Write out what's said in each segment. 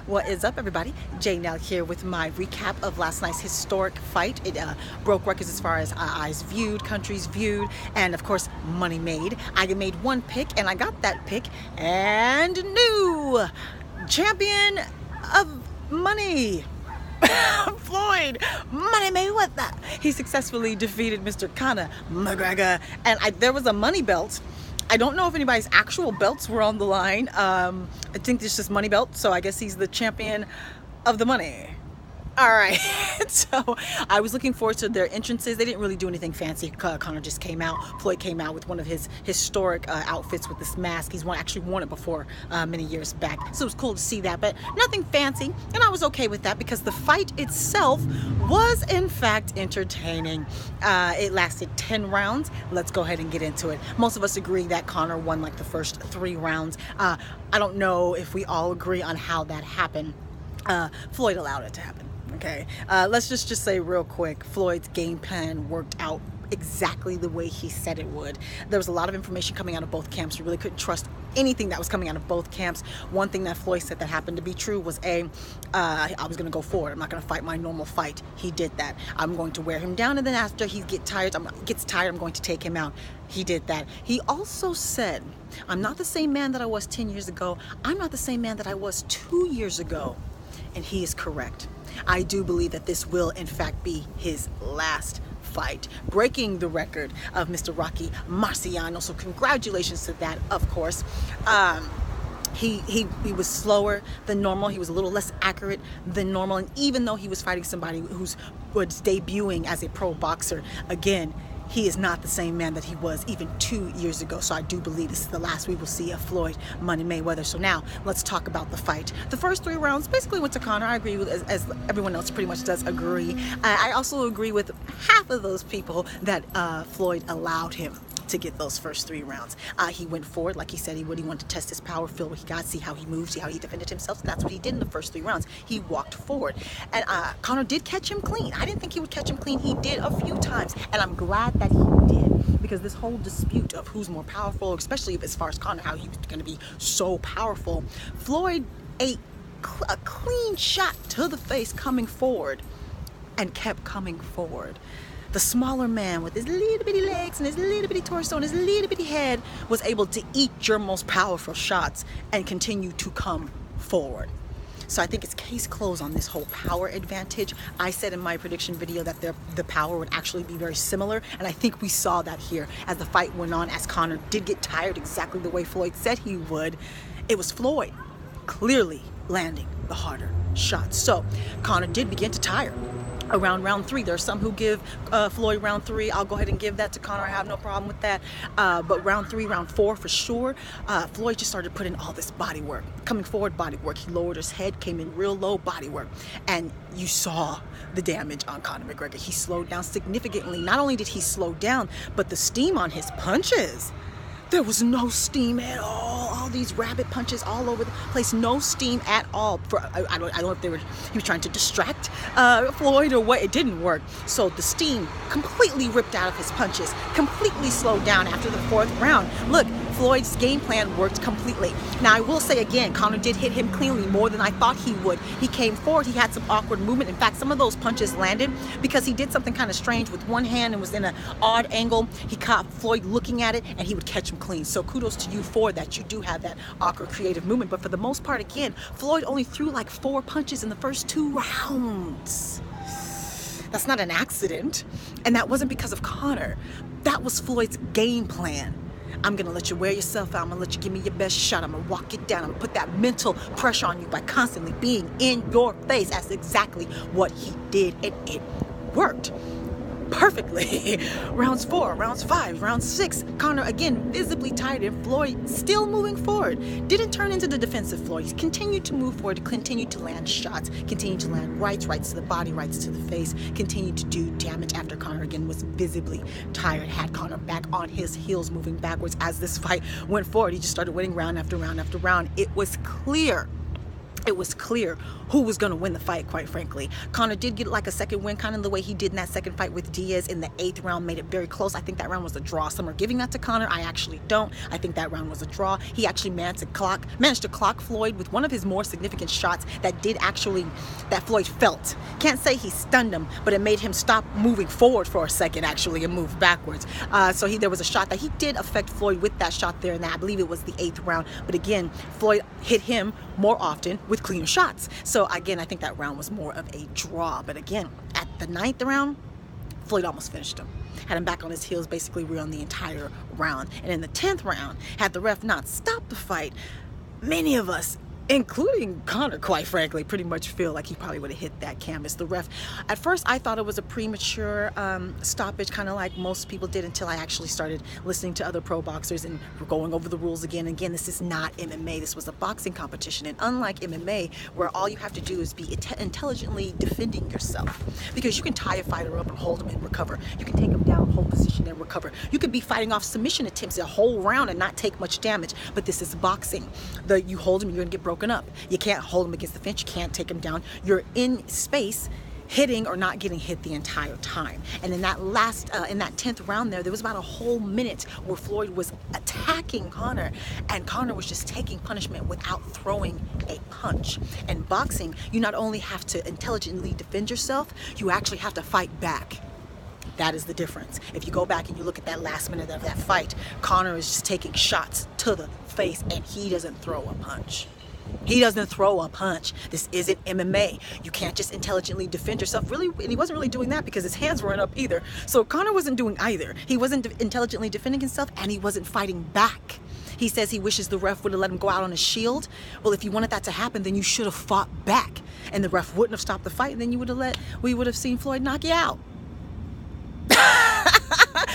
What is up, everybody? Janelle here with my recap of last night's historic fight. It broke records as far as eyes viewed, countries viewed, and of course, money made. I made one pick, and I got that pick, and new champion of money. Floyd Money Mayweather. He successfully defeated Mr. Conor McGregor, and there was a money belt. I don't know if anybody's actual belts were on the line. I think it's just money belt, so I guess he's the champion of the money. All right, so I was looking forward to their entrances. They didn't really do anything fancy. Conor just came out. Floyd came out with one of his historic outfits with this mask. He's actually worn it before many years back, so it was cool to see that, but nothing fancy, and I was okay with that because the fight itself was in fact entertaining. It lasted 10 rounds. Let's go ahead and get into it. Most of us agree that Conor won like the first 3 rounds. I don't know if we all agree on how that happened. Floyd allowed it to happen. Okay, let's just say real quick, Floyd's game plan worked out exactly the way he said it would. There was a lot of information coming out of both camps. You really couldn't trust anything that was coming out of both camps. One thing that Floyd said that happened to be true was I was going to go forward. I'm not going to fight my normal fight. He did that. I'm going to wear him down, and then after he gets tired, I'm going to take him out. He did that. He also said, I'm not the same man that I was 10 years ago. I'm not the same man that I was 2 years ago. And he is correct. I do believe that this will in fact be his last fight, breaking the record of Mr. Rocky Marciano. So congratulations to that, of course. He was slower than normal. He was a little less accurate than normal. And even though he was fighting somebody was debuting as a pro boxer, again, he is not the same man that he was even 2 years ago. So I do believe this is the last we will see of Floyd Money Mayweather. So now let's talk about the fight. The first 3 rounds basically went to Conor. I agree with, as everyone else pretty much does agree. I also agree with half of those people that Floyd allowed him to get those first 3 rounds. He went forward like he said he would. He wanted to test his power, feel what he got, see how he moved, see how he defended himself. So that's what he did in the first 3 rounds. He walked forward, and Conor did catch him clean. I didn't think he would catch him clean. He did a few times, and I'm glad that he did, because this whole dispute of who's more powerful, especially as far as Conor, how he was going to be so powerful, Floyd ate a clean shot to the face coming forward and kept coming forward. The smaller man with his little bitty legs and his little bitty torso and his little bitty head was able to eat your most powerful shots and continue to come forward. So I think it's case closed on this whole power advantage. I said in my prediction video that the power would actually be very similar, and I think we saw that here as the fight went on, as Conor did get tired exactly the way Floyd said he would. It was Floyd clearly landing the harder shots. So Conor did begin to tire around round 3. There are some who give Floyd round 3. I'll go ahead and give that to Conor. I have no problem with that. But round 3, round 4 for sure, Floyd just started putting all this body work, coming forward body work. He lowered his head, came in real low body work, and you saw the damage on Conor McGregor. He slowed down significantly. Not only did he slow down, but the steam on his punches, there was no steam at all these rabbit punches all over the place, no steam at all. I don't know if he was trying to distract Floyd or what. It didn't work. So the steam completely ripped out of his punches, completely slowed down after the 4th round. Look, Floyd's game plan worked completely. Now I will say again, Conor did hit him cleanly, more than I thought he would. He came forward, he had some awkward movement. In fact, some of those punches landed because he did something kind of strange with one hand and was in an odd angle. He caught Floyd looking at it, and he would catch him clean. So kudos to you for that. You do have that awkward creative movement, but for the most part, again, Floyd only threw like 4 punches in the first 2 rounds. That's not an accident, and that wasn't because of Conor. That was Floyd's game plan. I'm gonna let you wear yourself out. I'm gonna let you give me your best shot. I'm gonna walk it down. I'm gonna put that mental pressure on you by constantly being in your face. That's exactly what he did, and it worked perfectly. Rounds 4, rounds 5, round 6, Conor again visibly tired, and Floyd still moving forward. Didn't turn into the defensive Floyd. He continued to move forward, continued to land shots, continued to land rights to the body, rights to the face, continued to do damage after Conor again was visibly tired, had Conor back on his heels, moving backwards as this fight went forward. He just started winning round after round after round. It was clear it was clear who was going to win the fight, quite frankly. Conor did get like a second win, kind of the way he did in that second fight with Diaz in the 8th round, made it very close. I think that round was a draw. Some are giving that to Conor. I actually don't. I think that round was a draw. He actually managed to clock Floyd with one of his more significant shots that Floyd felt. Can't say he stunned him, but it made him stop moving forward for a second, actually, and move backwards. So there was a shot that he did affect Floyd with that shot there, and I believe it was the 8th round. But again, Floyd hit him more often with cleaner shots. So again, I think that round was more of a draw. But again, at the 9th round, Floyd almost finished him. Had him back on his heels, basically on the entire round. And in the 10th round, had the ref not stopped the fight, many of us, including Conor, quite frankly, pretty much feel like he probably would have hit that canvas. The ref, at first I thought it was a premature stoppage, kind of like most people did, until I actually started listening to other pro boxers and going over the rules again. Again, this is not MMA. This was a boxing competition, and unlike MMA, where all you have to do is be intelligently defending yourself, because you can tie a fighter up and hold him and recover. You can take him down, hold position, and recover. You could be fighting off submission attempts a whole round and not take much damage, but this is boxing. You hold him, you're gonna get broken up. You can't hold him against the fence. You can't take him down. You're in space, hitting or not getting hit the entire time. And in that in that 10th round there was about a whole minute where Floyd was attacking Conor, and Conor was just taking punishment without throwing a punch. In boxing, you not only have to intelligently defend yourself, you actually have to fight back. That is the difference. If you go back and you look at that last minute of that fight, Conor is just taking shots to the face, and he doesn't throw a punch. He doesn't throw a punch. This isn't MMA. You can't just intelligently defend yourself. Really, and he wasn't really doing that because his hands weren't up either. So Conor wasn't doing either. He wasn't intelligently defending himself, and he wasn't fighting back. He says he wishes the ref would have let him go out on his shield. Well, if you wanted that to happen, then you should have fought back, and the ref wouldn't have stopped the fight, and then we would have seen Floyd knock you out.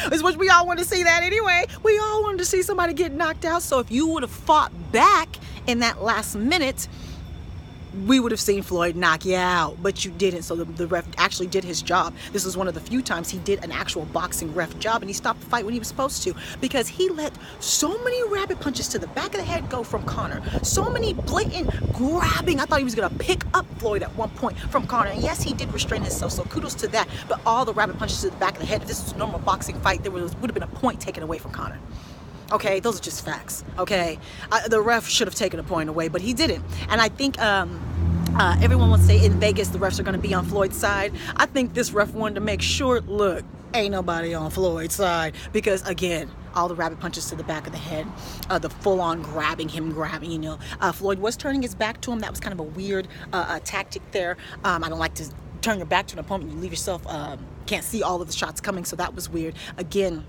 Which we all want to see that anyway. We all wanted to see somebody get knocked out. So if you would have fought back in that last minute, we would have seen Floyd knock you out, but you didn't. So the ref actually did his job. This was one of the few times he did an actual boxing ref job, and he stopped the fight when he was supposed to, because he let so many rabbit punches to the back of the head go from Conor. So many blatant grabbing. I thought he was going to pick up Floyd at one point from Conor. And yes, he did restrain himself, so kudos to that. But all the rabbit punches to the back of the head, if this was a normal boxing fight, there would have been a point taken away from Conor. Okay, those are just facts. Okay, the ref should have taken a point away, but he didn't. And I think everyone will say in Vegas the refs are going to be on Floyd's side. I think this ref wanted to make sure, look, ain't nobody on Floyd's side, because again, all the rabbit punches to the back of the head, the full-on grabbing, Floyd was turning his back to him. That was kind of a weird tactic there. I don't like to turn your back to an opponent. You leave yourself, can't see all of the shots coming, so that was weird. Again,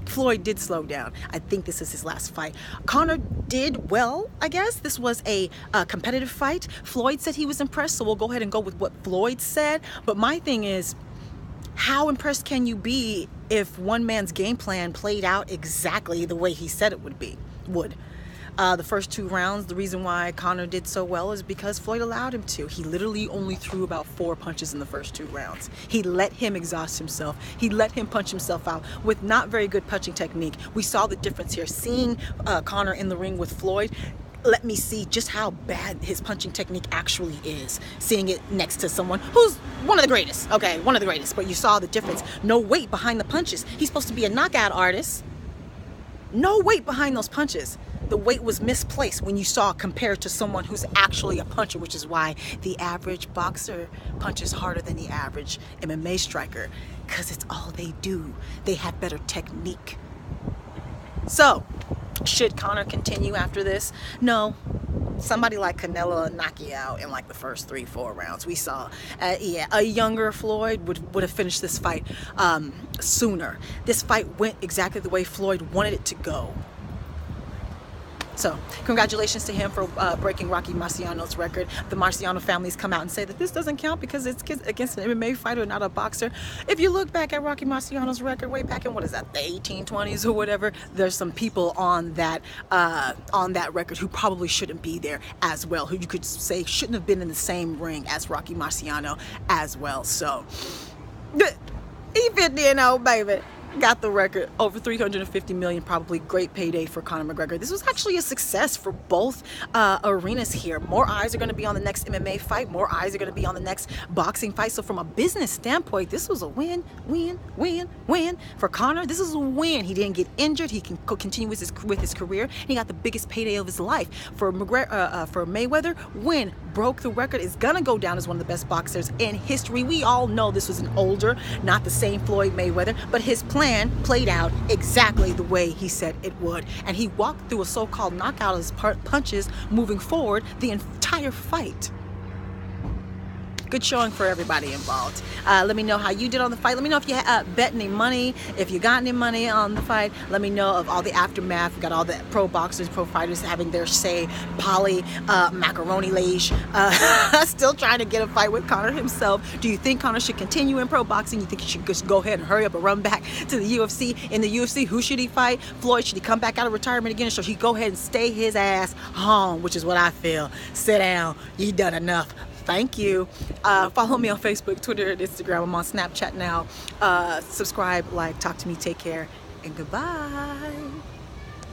Floyd did slow down. I think this is his last fight. Conor did well, I guess. This was a competitive fight. Floyd said he was impressed, so we'll go ahead and go with what Floyd said. But my thing is, how impressed can you be if one man's game plan played out exactly the way he said it would? The first 2 rounds, the reason why Conor did so well is because Floyd allowed him to. He literally only threw about 4 punches in the first 2 rounds. He let him exhaust himself. He let him punch himself out with not very good punching technique. We saw the difference here. Seeing Conor in the ring with Floyd, let me see just how bad his punching technique actually is. Seeing it next to someone who's one of the greatest. Okay, one of the greatest. But you saw the difference. No weight behind the punches. He's supposed to be a knockout artist. No weight behind those punches. The weight was misplaced when you saw compared to someone who's actually a puncher, which is why the average boxer punches harder than the average MMA striker, because it's all they do. They have better technique. So, should Conor continue after this? No. Somebody like Canelo will knock you out in like the first 3-4 rounds. We saw, a younger Floyd would have finished this fight sooner. This fight went exactly the way Floyd wanted it to go. So, congratulations to him for breaking Rocky Marciano's record. The Marciano families come out and say that this doesn't count because it's against an MMA fighter, not a boxer. If you look back at Rocky Marciano's record way back in, what is that, the 1820s or whatever, there's some people on that record who probably shouldn't be there as well, who you could say shouldn't have been in the same ring as Rocky Marciano as well. So, E50 and 0, baby. got the record. Over 350 million, probably great payday for Conor McGregor. This was actually a success for both arenas here. More eyes are going to be on the next MMA fight. More eyes are going to be on the next boxing fight. So from a business standpoint, this was a win, win, win, win for Conor. This is a win. He didn't get injured. He can continue with his career. And he got the biggest payday of his life. For Mayweather, win, broke the record, is gonna go down as one of the best boxers in history. We all know this was an older, not the same Floyd Mayweather, but his plan played out exactly the way he said it would. And he walked through a so-called knockout of his punches moving forward the entire fight. Good showing for everybody involved. Let me know how you did on the fight. Let me know if you bet any money, if you got any money on the fight. Let me know of all the aftermath. We got all the pro boxers, pro fighters having their say. Polly, Macaroni Lage, still trying to get a fight with Conor himself. Do you think Conor should continue in pro boxing? You think he should just go ahead and hurry up and run back to the UFC? In the UFC, who should he fight? Floyd, should he come back out of retirement again, or should he go ahead and stay his ass home, which is what I feel. Sit down. You done enough. Thank you. Follow me on Facebook, Twitter, and Instagram. I'm on Snapchat now. Subscribe, like, talk to me, take care, and goodbye.